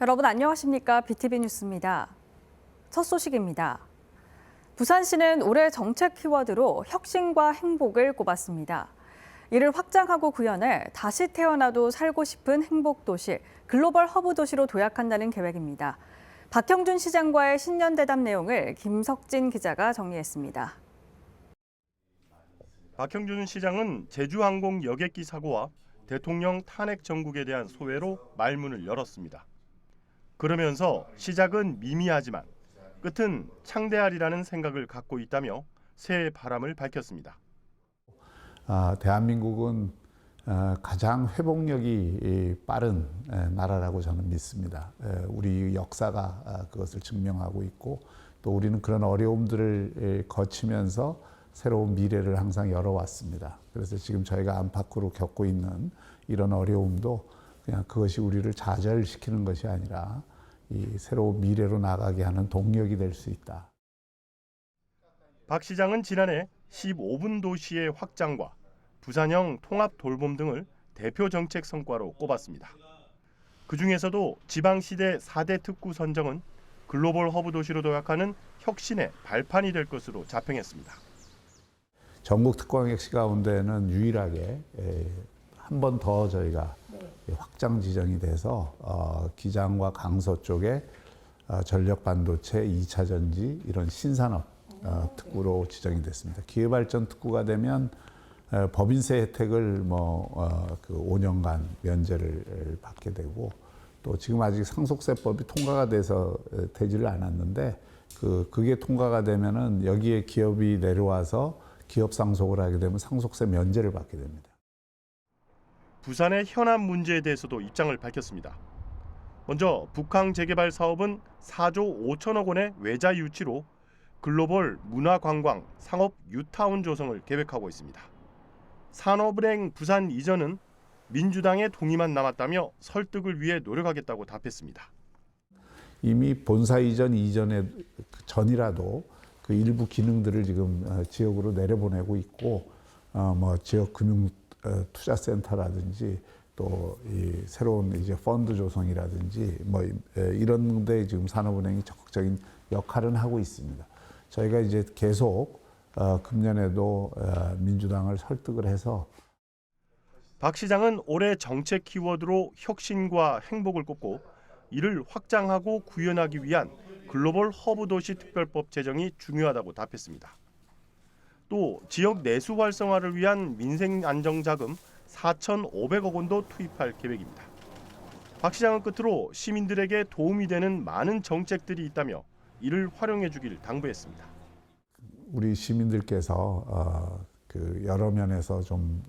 여러분 안녕하십니까? BTV 뉴스입니다. 첫 소식입니다. 부산시는 올해 정책 키워드로 혁신과 행복을 꼽았습니다. 이를 확장하고 구현해 다시 태어나도 살고 싶은 행복도시, 글로벌 허브 도시로 도약한다는 계획입니다. 박형준 시장과의 신년 대담 내용을 김석진 기자가 정리했습니다. 박형준 시장은 제주항공 여객기 사고와 대통령 탄핵 정국에 대한 소회로 말문을 열었습니다. 그러면서 시작은 미미하지만 끝은 창대하리라는 생각을 갖고 있다며 새해 바람을 밝혔습니다. 대한민국은 가장 회복력이 빠른 나라라고 저는 믿습니다. 우리 역사가 그것을 증명하고 있고 또 우리는 그런 어려움들을 거치면서 새로운 미래를 항상 열어왔습니다. 그래서 지금 저희가 안팎으로 겪고 있는 이런 어려움도 그냥 그것이 우리를 좌절시키는 것이 아니라 이 새로운 미래로 나가게 하는 동력이 될 수 있다. 박 시장은 지난해 15분 도시의 확장과 부산형 통합 돌봄 등을 대표 정책 성과로 꼽았습니다. 그중에서도 지방시대 4대 특구 선정은 글로벌 허브 도시로 도약하는 혁신의 발판이 될 것으로 자평했습니다. 전국 특광역시 가운데는 유일하게 한 번 더 저희가 확장 지정이 돼서 기장과 강서 쪽에 전력 반도체, 2차 전지 이런 신산업 특구로 지정이 됐습니다. 기회발전 특구가 되면 법인세 혜택을 그 5년간 면제를 받게 되고 또 지금 아직 상속세법이 통과가 돼서 되지를 않았는데 그게 통과가 되면은 여기에 기업이 내려와서 기업 상속을 하게 되면 상속세 면제를 받게 됩니다. 부산의 현안 문제에 대해서도 입장을 밝혔습니다. 먼저 북항 재개발 사업은 4조 5천억 원의 외자 유치로 글로벌 문화관광 상업 뉴타운 조성을 계획하고 있습니다. 산업은행 부산 이전은 민주당의 동의만 남았다며 설득을 위해 노력하겠다고 답했습니다. 이미 본사 이전에 전이라도 그 일부 기능들을 지금 지역으로 내려보내고 있고 지역 금융 투자센터라든지 또 이 새로운 이제 펀드 조성이라든지 이런 데 지금 산업은행이 적극적인 역할은 하고 있습니다. 저희가 이제 계속 금년에도 민주당을 설득을 해서 박 시장은 올해 정책 키워드로 혁신과 행복을 꼽고 이를 확장하고 구현하기 위한 글로벌 허브 도시 특별법 제정이 중요하다고 답했습니다. 또 지역 내수 활성화를 위한 민생 안정 자금 4,500억 원도 투입할 계획입니다. 박 시장은 끝으로 시민들에게 도움이 되는 많은 정책들이 있다며 이를 활용해 주길 당부했습니다. 우리 시민들께서 여러 면에서 좀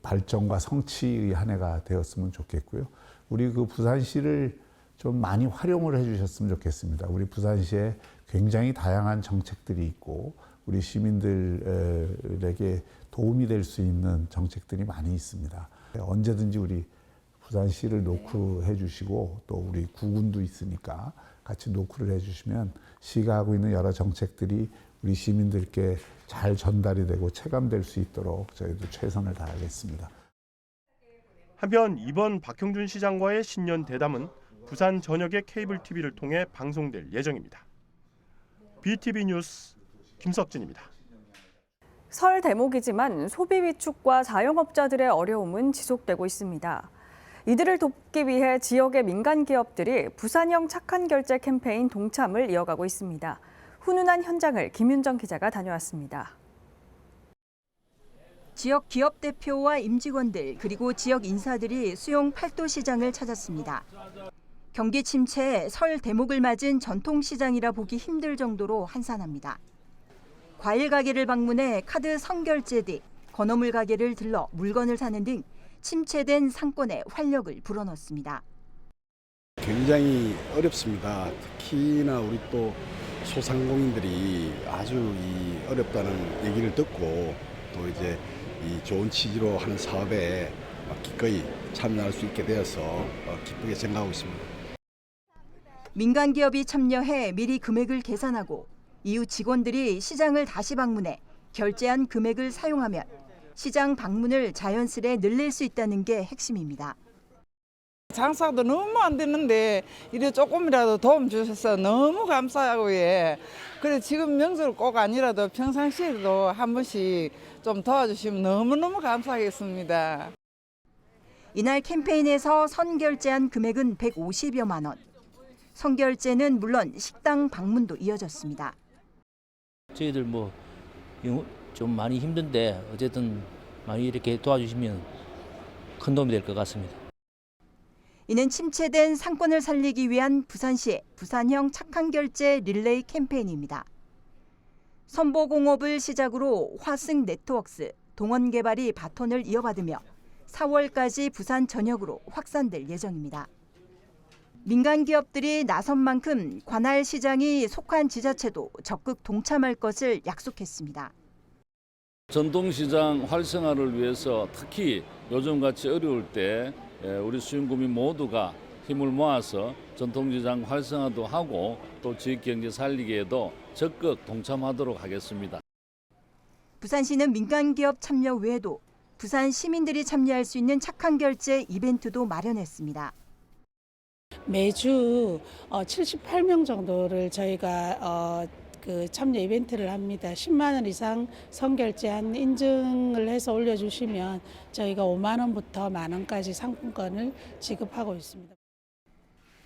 발전과 성취의 한 해가 되었으면 좋겠고요. 우리 부산시를 좀 많이 활용을 해주셨으면 좋겠습니다. 우리 부산시에 굉장히 다양한 정책들이 있고 우리 시민들에게 도움이 될 수 있는 정책들이 많이 있습니다. 언제든지 우리 부산시를 노크해 주시고 또 우리 구군도 있으니까 같이 노크를 해 주시면 시가 하고 있는 여러 정책들이 우리 시민들께 잘 전달이 되고 체감될 수 있도록 저희도 최선을 다하겠습니다. 한편 이번 박형준 시장과의 신년 대담은 부산 전역의 케이블 TV를 통해 방송될 예정입니다. BTV 뉴스 김석진입니다. 설 대목이지만 소비 위축과 자영업자들의 어려움은 지속되고 있습니다. 이들을 돕기 위해 지역의 민간 기업들이 부산형 착한 결제 캠페인 동참을 이어가고 있습니다. 훈훈한 현장을 김윤정 기자가 다녀왔습니다. 지역 기업 대표와 임직원들 그리고 지역 인사들이 수용 팔도 시장을 찾았습니다. 경기 침체에 설 대목을 맞은 전통시장이라 보기 힘들 정도로 한산합니다. 과일 가게를 방문해 카드 선결제 등 건어물 가게를 들러 물건을 사는 등 침체된 상권에 활력을 불어넣습니다. 굉장히 어렵습니다. 특히나 우리 또 소상공인들이 아주 어렵다는 얘기를 듣고 또 이제 이 좋은 취지로 하는 사업에 기꺼이 참여할 수 있게 되어서 기쁘게 생각하고 있습니다. 민간 기업이 참여해 미리 금액을 계산하고 이후 직원들이 시장을 다시 방문해 결제한 금액을 사용하면 시장 방문을 자연스레 늘릴 수 있다는 게 핵심입니다. 장사도 너무 안 되는데 이래 조금이라도 도움 주셔서 너무 감사하고 예. 그래 지금 명절 꼭 아니라도 평상시에도 한 번씩 좀 도와주시면 너무너무 감사하겠습니다. 이날 캠페인에서 선결제한 금액은 150여만 원. 선결제는 물론 식당 방문도 이어졌습니다. 저희들 뭐 좀 많이 힘든데 어쨌든 많이 이렇게 도와주시면 큰 도움이 될 것 같습니다. 이는 침체된 상권을 살리기 위한 부산시의 부산형 착한 결제 릴레이 캠페인입니다. 선보공업을 시작으로 화승 네트워크스, 동원개발이 바톤을 이어받으며 4월까지 부산 전역으로 확산될 예정입니다. 민간 기업들이 나선 만큼 관할 시장이 속한 지자체도 적극 동참할 것을 약속했습니다. 전통시장 활성화를 위해서 특히 요즘같이 어려울 때 우리 수용구민 모두가 힘을 모아서 전통시장 활성화도 하고 또 지역경제 살리기에도 적극 동참하도록 하겠습니다. 부산시는 민간기업 참여 외에도 부산 시민들이 참여할 수 있는 착한 결제 이벤트도 마련했습니다. 매주 78명 정도를 저희가 그 참여 이벤트를 합니다. 10만 원 이상 선결제한 인증을 해서 올려주시면 저희가 5만 원부터 만 원까지 상품권을 지급하고 있습니다.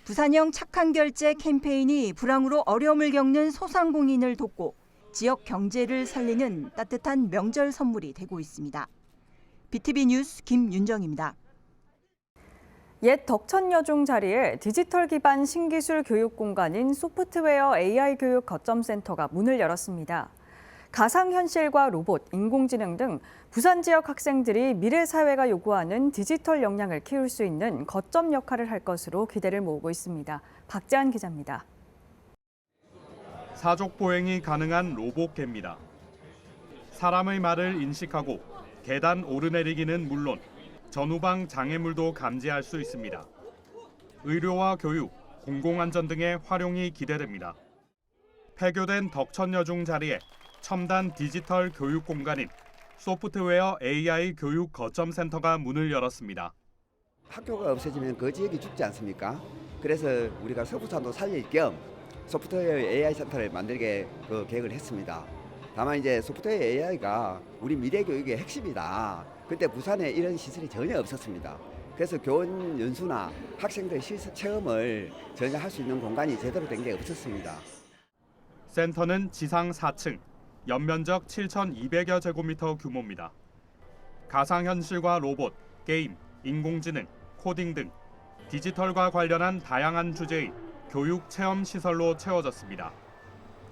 부산형 착한 결제 캠페인이 불황으로 어려움을 겪는 소상공인을 돕고 지역 경제를 살리는 따뜻한 명절 선물이 되고 있습니다. BTV 뉴스 김윤정입니다. 옛 덕천여중 자리에 디지털 기반 신기술 교육 공간인 소프트웨어 AI 교육 거점센터가 문을 열었습니다. 가상현실과 로봇, 인공지능 등 부산 지역 학생들이 미래 사회가 요구하는 디지털 역량을 키울 수 있는 거점 역할을 할 것으로 기대를 모으고 있습니다. 박재한 기자입니다. 사족 보행이 가능한 로봇개입니다. 사람의 말을 인식하고 계단 오르내리기는 물론 전후방 장애물도 감지할 수 있습니다. 의료와 교육, 공공안전 등의 활용이 기대됩니다. 폐교된 덕천여중 자리에 첨단 디지털 교육 공간인 소프트웨어 AI 교육 거점센터가 문을 열었습니다. 학교가 없어지면 그 지역이 죽지 않습니까? 그래서 우리가 서부산도 살릴 겸 소프트웨어 AI 센터를 만들게 계획을 했습니다. 다만 이제 소프트웨어 AI가 우리 미래 교육의 핵심이다. 그때 부산에 이런 시설이 전혀 없었습니다. 그래서 교원 연수나 학생들 실습 체험을 전혀 할 수 있는 공간이 제대로 된 게 없었습니다. 센터는 지상 4층, 연면적 7,200여 제곱미터 규모입니다. 가상현실과 로봇, 게임, 인공지능, 코딩 등 디지털과 관련한 다양한 주제의 교육 체험 시설로 채워졌습니다.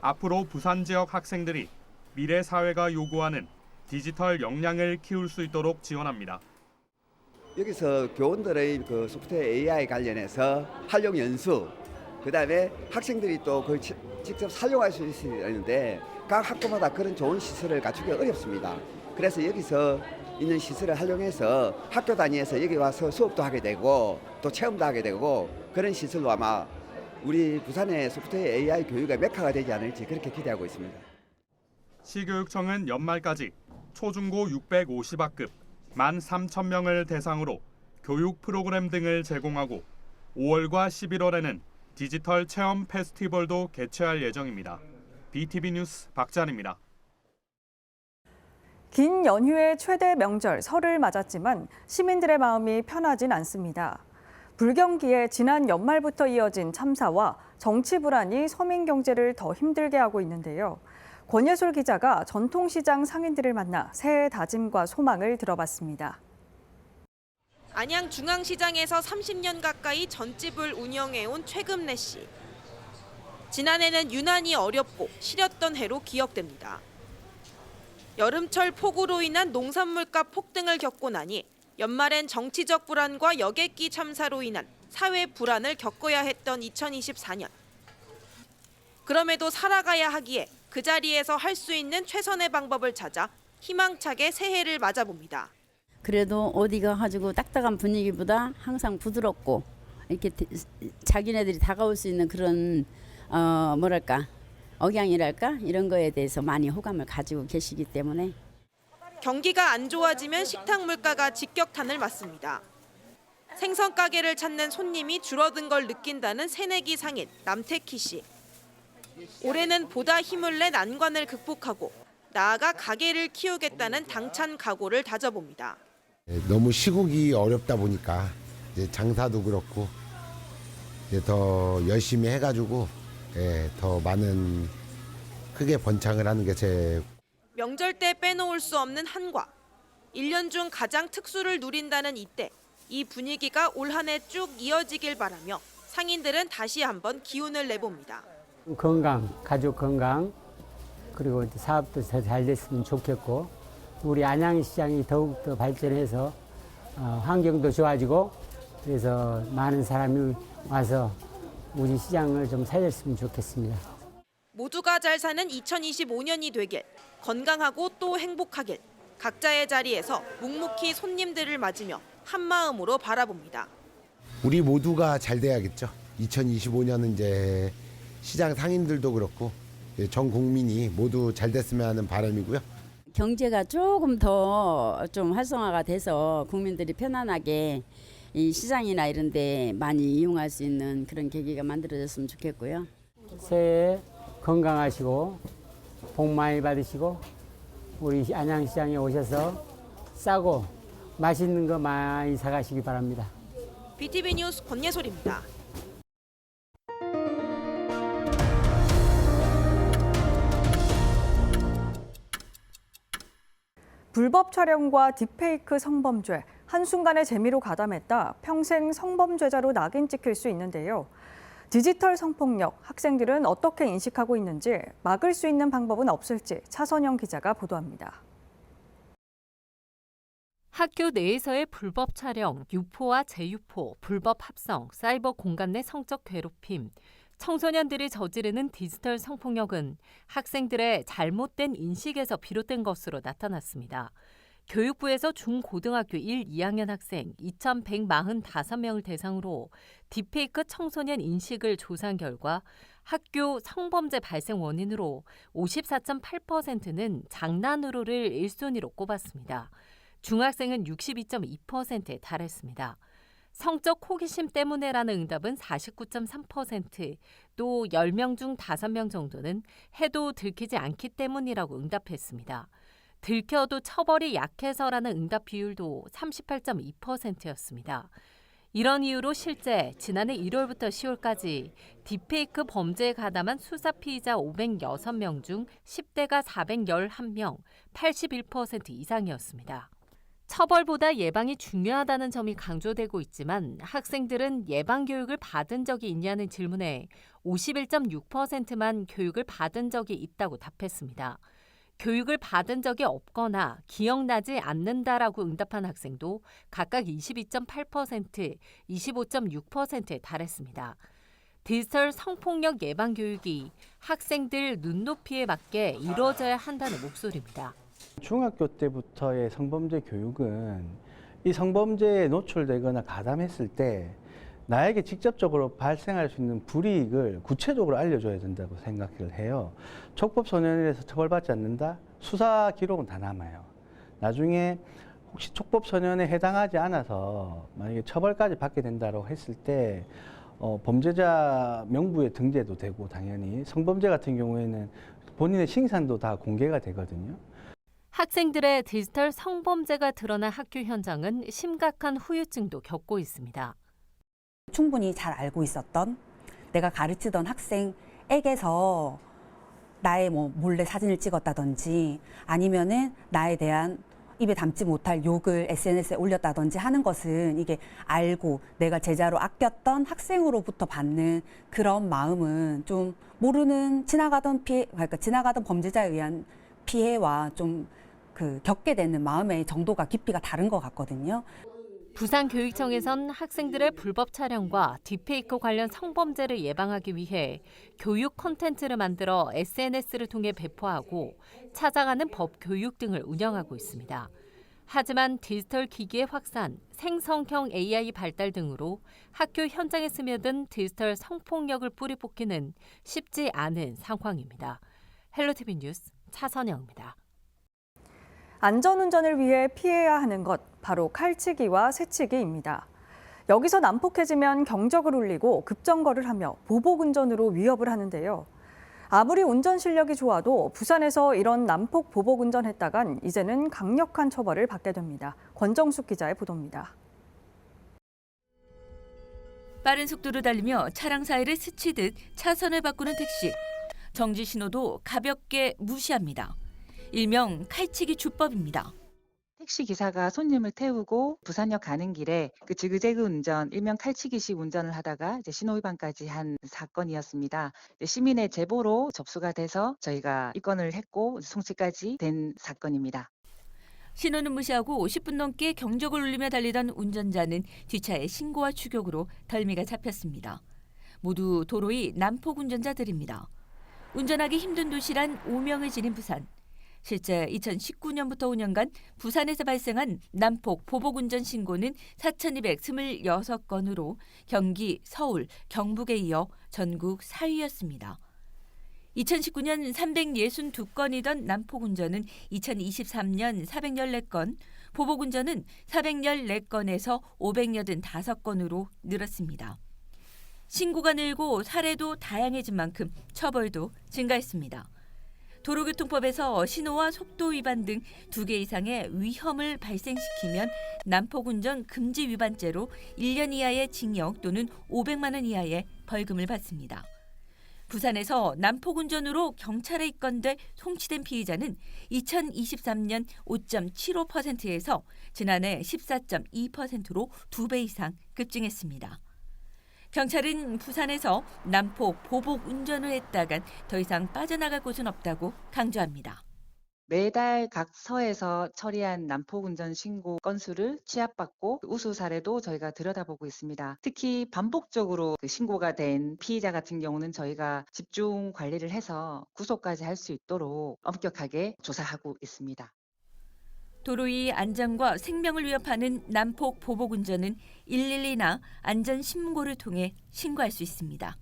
앞으로 부산 지역 학생들이 미래 사회가 요구하는 디지털 역량을 키울 수 있도록 지원합니다. 여기서 교원들의 그 소프트웨어 AI 관련해서 활용 연수, 그다음에 학생들이 또 그걸 직접 사용할 수 있는데 각 학교마다 그런 좋은 시설을 갖추기 어렵습니다. 그래서 여기서 있는 시설을 활용해서 학교 단위에서 여기 와서 수업도 하게 되고 또 체험도 하게 되고 그런 시설로 아마 우리 부산의 소프트웨어 AI 교육의 메카가 되지 않을지 그렇게 기대하고 있습니다. 시교육청은 연말까지 초중고 650학급 13,000명을 대상으로 교육 프로그램 등을 제공하고 5월과 11월에는 디지털 체험 페스티벌도 개최할 예정입니다. BTV 뉴스 박찬입니다. 긴 연휴의 최대 명절 설을 맞았지만 시민들의 마음이 편하진 않습니다. 불경기에 지난 연말부터 이어진 참사와 정치 불안이 서민 경제를 더 힘들게 하고 있는데요. 권예솔 기자가 전통시장 상인들을 만나 새해 다짐과 소망을 들어봤습니다. 안양 중앙시장에서 30년 가까이 전집을 운영해온 최금래 씨. 지난해는 유난히 어렵고 시렸던 해로 기억됩니다. 여름철 폭우로 인한 농산물값 폭등을 겪고 나니 연말엔 정치적 불안과 여객기 참사로 인한 사회 불안을 겪어야 했던 2024년. 그럼에도 살아가야 하기에 그 자리에서 할 수 있는 최선의 방법을 찾아 희망차게 새해를 맞아봅니다. 그래도 어디가 가지고 딱딱한 분위기보다 항상 부드럽고 이렇게 자기네들이 다가올 수 있는 그런 억양이랄까 이런 거에 대해서 많이 호감을 가지고 계시기 때문에 경기가 안 좋아지면 식탁 물가가 직격탄을 맞습니다. 생선 가게를 찾는 손님이 줄어든 걸 느낀다는 새내기 상인 남태희 씨. 올해는 보다 힘을 내 난관을 극복하고 나아가 가게를 키우겠다는 당찬 각오를 다져봅니다. 너무 시국이 어렵다 보니까 이제 장사도 그렇고 이제 더 열심히 해가지고 더 많은 크게 번창을 하는 게 제. 명절 때 빼놓을 수 없는 한과. 1년 중 가장 특수를 누린다는 이때 이 분위기가 올 한 해 쭉 이어지길 바라며 상인들은 다시 한번 기운을 내봅니다. 건강, 가족 건강, 그리고 사업도 잘 됐으면 좋겠고 우리 안양시장이 더욱더 발전해서 환경도 좋아지고 그래서 많은 사람이 와서 우리 시장을 좀 살렸으면 좋겠습니다. 모두가 잘 사는 2025년이 되길, 건강하고 또 행복하길, 각자의 자리에서 묵묵히 손님들을 맞으며 한마음으로 바라봅니다. 우리 모두가 잘 돼야겠죠. 2025년은 이제 시장 상인들도 그렇고 전 국민이 모두 잘 됐으면 하는 바람이고요. 경제가 조금 더 좀 활성화가 돼서 국민들이 편안하게 이 시장이나 이런 데 많이 이용할 수 있는 그런 계기가 만들어졌으면 좋겠고요. 새해 건강하시고 복 많이 받으시고 우리 안양시장에 오셔서 싸고 맛있는 거 많이 사가시기 바랍니다. BTV 뉴스 권예솔입니다. 불법 촬영과 딥페이크 성범죄, 한순간의 재미로 가담했다 평생 성범죄자로 낙인 찍힐 수 있는데요. 디지털 성폭력, 학생들은 어떻게 인식하고 있는지, 막을 수 있는 방법은 없을지 차선영 기자가 보도합니다. 학교 내에서의 불법 촬영, 유포와 재유포, 불법 합성, 사이버 공간 내 성적 괴롭힘, 청소년들이 저지르는 디지털 성폭력은 학생들의 잘못된 인식에서 비롯된 것으로 나타났습니다. 교육부에서 중고등학교 1, 2학년 학생 2,145명을 대상으로 딥페이크 청소년 인식을 조사한 결과 학교 성범죄 발생 원인으로 54.8%는 장난으로를 1순위로 꼽았습니다. 중학생은 62.2%에 달했습니다. 성적 호기심 때문에라는 응답은 49.3%, 또 10명 중 5명 정도는 해도 들키지 않기 때문이라고 응답했습니다. 들켜도 처벌이 약해서라는 응답 비율도 38.2%였습니다. 이런 이유로 실제 지난해 1월부터 10월까지 딥페이크 범죄에 가담한 수사 피의자 506명 중 10대가 411명, 81% 이상이었습니다. 처벌보다 예방이 중요하다는 점이 강조되고 있지만 학생들은 예방 교육을 받은 적이 있냐는 질문에 51.6%만 교육을 받은 적이 있다고 답했습니다. 교육을 받은 적이 없거나 기억나지 않는다라고 응답한 학생도 각각 22.8%, 25.6%에 달했습니다. 디지털 성폭력 예방 교육이 학생들 눈높이에 맞게 이루어져야 한다는 목소리입니다. 중학교 때부터의 성범죄 교육은 이 성범죄에 노출되거나 가담했을 때 나에게 직접적으로 발생할 수 있는 불이익을 구체적으로 알려줘야 된다고 생각을 해요. 촉법소년에서 처벌받지 않는다? 수사 기록은 다 남아요. 나중에 혹시 촉법소년에 해당하지 않아서 만약에 처벌까지 받게 된다고 했을 때 범죄자 명부에 등재도 되고 당연히 성범죄 같은 경우에는 본인의 신상도 다 공개가 되거든요. 학생들의 디지털 성범죄가 드러난 학교 현장은 심각한 후유증도 겪고 있습니다. 충분히 잘 알고 있었던 내가 가르치던 학생에게서 나의 몰래 사진을 찍었다든지 아니면은 나에 대한 입에 담지 못할 욕을 SNS에 올렸다든지 하는 것은 이게 알고 내가 제자로 아꼈던 학생으로부터 받는 그런 마음은 좀 모르는 지나가던 범죄자에 의한 피해와 좀 겪게 되는 마음의 정도가 깊이가 다른 것 같거든요. 부산교육청에선 학생들의 불법 촬영과 딥페이크 관련 성범죄를 예방하기 위해 교육 콘텐츠를 만들어 SNS를 통해 배포하고 찾아가는 법 교육 등을 운영하고 있습니다. 하지만 디지털 기기의 확산, 생성형 AI 발달 등으로 학교 현장에 스며든 디지털 성폭력을 뿌리 뽑기는 쉽지 않은 상황입니다. 헬로티비 뉴스 차선영입니다. 안전운전을 위해 피해야 하는 것, 바로 칼치기와 새치기입니다. 여기서 난폭해지면 경적을 울리고 급정거를 하며 보복운전으로 위협을 하는데요. 아무리 운전 실력이 좋아도 부산에서 이런 난폭 보복운전했다간 이제는 강력한 처벌을 받게 됩니다. 권정숙 기자의 보도입니다. 빠른 속도로 달리며 차량 사이를 스치듯 차선을 바꾸는 택시. 정지 신호도 가볍게 무시합니다. 일명 칼치기 주법입니다. 택시 기사가 손님을 태우고 부산역 가는 길에 그 지그재그 운전, 일명 칼치기식 운전을 하다가 신호 위반까지 한 사건이었습니다. 시민의 제보로 접수가 돼서 저희가 입건을 했고 송치까지 된 사건입니다. 신호는 무시하고 50분 넘게 경적을 울리며 달리던 운전자는 뒷차의 신고와 추격으로 덜미가 잡혔습니다. 모두 도로의 난폭 운전자들입니다. 운전하기 힘든 도시란 오명을 지닌 부산. 실제 2019년부터 5년간 부산에서 발생한 난폭 보복운전 신고는 4,226건으로 경기, 서울, 경북에 이어 전국 4위였습니다. 2019년 362건이던 난폭운전은 2023년 414건, 보복운전은 414건에서 585건으로 늘었습니다. 신고가 늘고 사례도 다양해진 만큼 처벌도 증가했습니다. 도로교통법에서 신호와 속도 위반 등 2개 이상의 위험을 발생시키면 난폭운전 금지 위반죄로 1년 이하의 징역 또는 500만 원 이하의 벌금을 받습니다. 부산에서 난폭운전으로 경찰에 입건돼 송치된 피의자는 2023년 5.75%에서 지난해 14.2%로 2배 이상 급증했습니다. 경찰은 부산에서 난폭 보복 운전을 했다간 더 이상 빠져나갈 곳은 없다고 강조합니다. 매달 각 서에서 처리한 난폭운전 신고 건수를 취합받고 우수 사례도 저희가 들여다보고 있습니다. 특히 반복적으로 신고가 된 피의자 같은 경우는 저희가 집중 관리를 해서 구속까지 할 수 있도록 엄격하게 조사하고 있습니다. 도로의 안전과 생명을 위협하는 난폭 보복운전은 112나 안전신고를 통해 신고할 수 있습니다.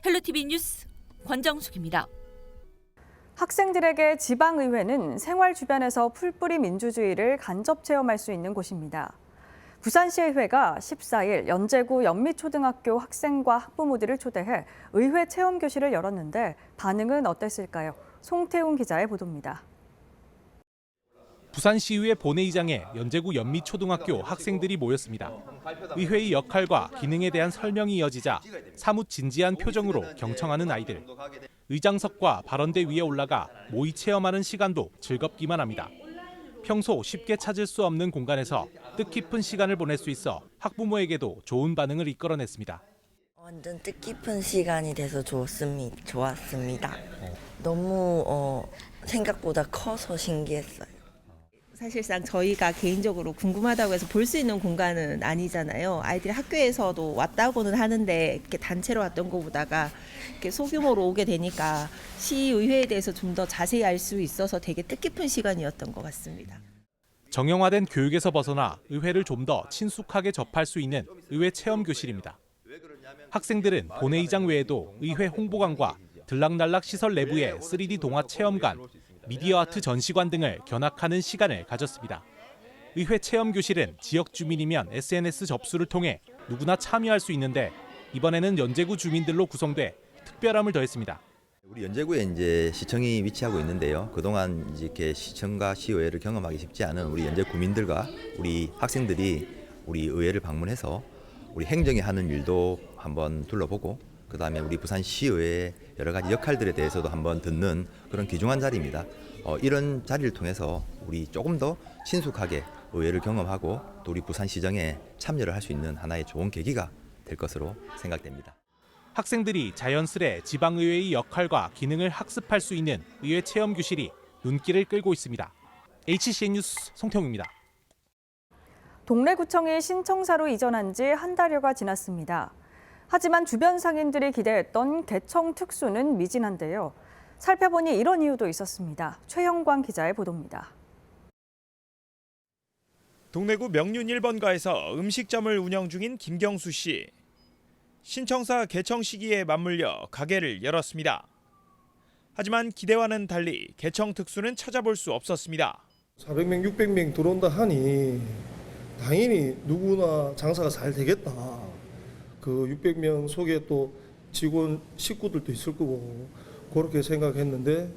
헬로티비 뉴스 권정숙입니다. 학생들에게 지방의회는 생활 주변에서 풀뿌리 민주주의를 간접 체험할 수 있는 곳입니다. 부산시의회가 14일 연제구 연미초등학교 학생과 학부모들을 초대해 의회 체험교실을 열었는데 반응은 어땠을까요? 송태웅 기자의 보도입니다. 부산시의회 본회의장에 연제구 연미초등학교 학생들이 모였습니다. 의회의 역할과 기능에 대한 설명이 이어지자 사뭇 진지한 표정으로 경청하는 아이들. 의장석과 발언대 위에 올라가 모의 체험하는 시간도 즐겁기만 합니다. 평소 쉽게 찾을 수 없는 공간에서 뜻깊은 시간을 보낼 수 있어 학부모에게도 좋은 반응을 이끌어냈습니다. 완전 뜻깊은 시간이 돼서 좋았습니다. 너무 생각보다 커서 신기했어요. 사실상 저희가 개인적으로 궁금하다고 해서 볼 수 있는 공간은 아니잖아요. 아이들이 학교에서도 왔다고는 하는데 이렇게 단체로 왔던 것보다가 이렇게 소규모로 오게 되니까 시의회에 대해서 좀 더 자세히 알 수 있어서 되게 뜻깊은 시간이었던 것 같습니다. 정형화된 교육에서 벗어나 의회를 좀 더 친숙하게 접할 수 있는 의회 체험 교실입니다. 학생들은 본회의장 외에도 의회 홍보관과 들락날락 시설 내부의 3D 동화 체험관, 미디어 아트 전시관 등을 견학하는 시간을 가졌습니다. 의회 체험 교실은 지역 주민이면 SNS 접수를 통해 누구나 참여할 수 있는데 이번에는 연제구 주민들로 구성돼 특별함을 더했습니다. 우리 연제구에 이제 시청이 위치하고 있는데요. 그동안 이렇게 시청과 시의회를 경험하기 쉽지 않은 우리 연제 구민들과 우리 학생들이 우리 의회를 방문해서 우리 행정이 하는 일도 한번 둘러보고 그다음에 우리 부산시의회의 여러 가지 역할들에 대해서도 한번 듣는 그런 귀중한 자리입니다. 이런 자리를 통해서 우리 조금 더 친숙하게 의회를 경험하고 또 우리 부산시정에 참여를 할 수 있는 하나의 좋은 계기가 될 것으로 생각됩니다. 학생들이 자연스레 지방의회의 역할과 기능을 학습할 수 있는 의회 체험 교실이 눈길을 끌고 있습니다. HCN 뉴스 송태웅입니다. 동래구청이 신청사로 이전한 지 한 달여가 지났습니다. 하지만 주변 상인들이 기대했던 개청 특수는 미진한데요. 살펴보니 이런 이유도 있었습니다. 최형광 기자의 보도입니다. 동래구 명륜 1번가에서 음식점을 운영 중인 김경수 씨. 신청사 개청 시기에 맞물려 가게를 열었습니다. 하지만 기대와는 달리 개청 특수는 찾아볼 수 없었습니다. 400명, 600명 들어온다 하니 당연히 누구나 장사가 잘 되겠다. 그 600명 속에 또 직원 식구들도 있을 거고 그렇게 생각했는데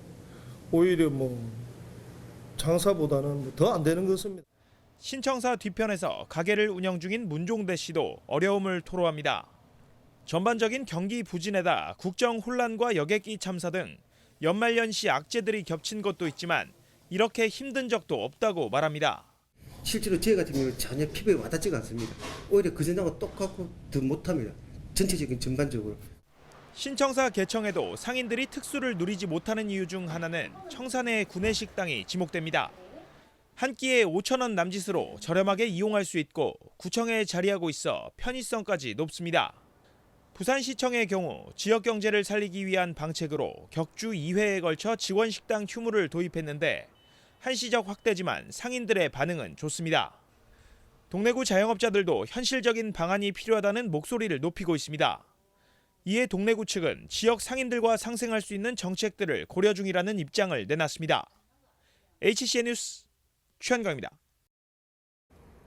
오히려 뭐 장사보다는 더 안 되는 것입니다. 신청사 뒤편에서 가게를 운영 중인 문종대 씨도 어려움을 토로합니다. 전반적인 경기 부진에다 국정 혼란과 여객기 참사 등 연말연시 악재들이 겹친 것도 있지만 이렇게 힘든 적도 없다고 말합니다. 실제로 저희 같은 경우는 전혀 피부에 와닿지가 않습니다. 오히려 그전하고 똑같고 더 못합니다. 전체적인 전반적으로. 신청사 개청에도 상인들이 특수를 누리지 못하는 이유 중 하나는 청사내 구내식당이 지목됩니다. 한 끼에 5,000원 남짓으로 저렴하게 이용할 수 있고 구청에 자리하고 있어 편의성까지 높습니다. 부산시청의 경우 지역 경제를 살리기 위한 방책으로 격주 2회에 걸쳐 지원식당 휴무를 도입했는데 한시적 확대지만 상인들의 반응은 좋습니다. 동래구 자영업자들도 현실적인 방안이 필요하다는 목소리를 높이고 있습니다. 이에 동래구 측은 지역 상인들과 상생할 수 있는 정책들을 고려 중이라는 입장을 내놨습니다. HCN 뉴스 최현경입니다.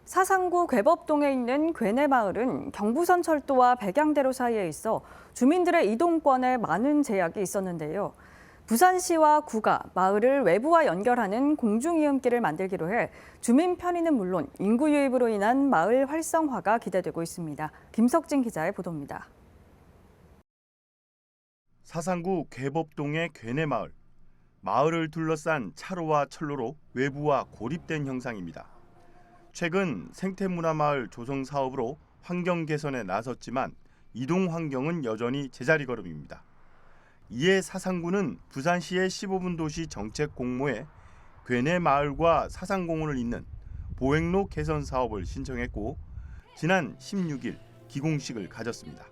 사상구 괴법동에 있는 괴내마을은 경부선 철도와 백양대로 사이에 있어 주민들의 이동권에 많은 제약이 있었는데요. 부산시와 구가 마을을 외부와 연결하는 공중이음길을 만들기로 해 주민 편의는 물론 인구 유입으로 인한 마을 활성화가 기대되고 있습니다. 김석진 기자의 보도입니다. 사상구 괴법동의 괴내마을. 마을을 둘러싼 차로와 철로로 외부와 고립된 형상입니다. 최근 생태문화마을 조성 사업으로 환경 개선에 나섰지만 이동 환경은 여전히 제자리 걸음입니다. 이에 사상구는 부산시의 15분 도시 정책 공모에 괴내마을과 사상공원을 잇는 보행로 개선 사업을 신청했고 지난 16일 기공식을 가졌습니다.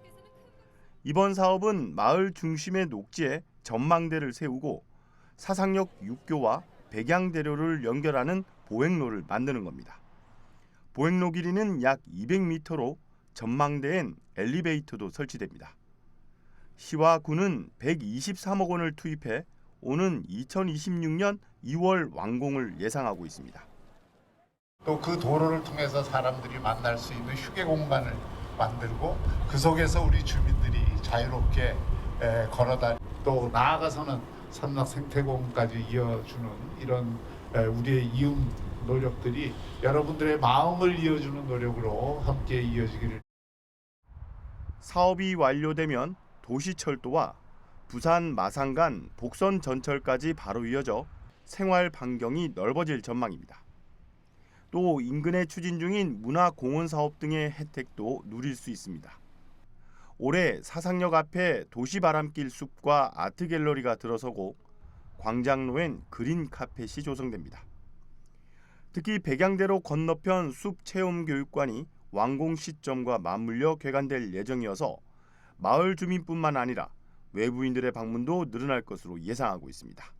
이번 사업은 마을 중심의 녹지에 전망대를 세우고 사상역 6교와 백양대로를 연결하는 보행로를 만드는 겁니다. 보행로 길이는 약 200m로 전망대엔 엘리베이터도 설치됩니다. 시와 구는 123억 원을 투입해 오는 2026년 2월 완공을 예상하고 있습니다. 또 그 도로를 통해서 사람들이 만날 수 있는 휴게 공간을 만들고 그 속에서 우리 주민들이 자유롭게 걸어다니고 또 나아가서는 산락 생태공원까지 이어주는 이런 우리의 이음 노력들이 여러분들의 마음을 이어주는 노력으로 함께 이어지기를. 사업이 완료되면 도시철도와 부산 마산 간 복선 전철까지 바로 이어져 생활 반경이 넓어질 전망입니다. 또 인근에 추진 중인 문화공원 사업 등의 혜택도 누릴 수 있습니다. 올해 사상역 앞에 도시바람길 숲과 아트갤러리가 들어서고 광장로엔 그린 카펫이 조성됩니다. 특히 백양대로 건너편 숲체험교육관이 완공 시점과 맞물려 개관될 예정이어서 마을 주민뿐만 아니라 외부인들의 방문도 늘어날 것으로 예상하고 있습니다.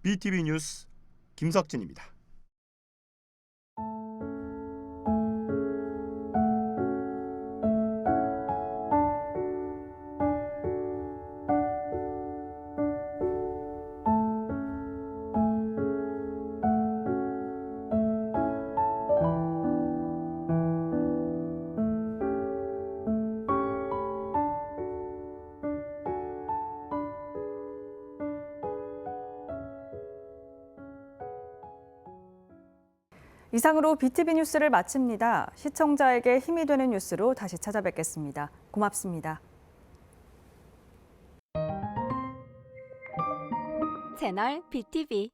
BTV 뉴스 김석진입니다. 이상으로 BTV 뉴스를 마칩니다. 시청자에게 힘이 되는 뉴스로 다시 찾아뵙겠습니다. 고맙습니다. 채널 BTV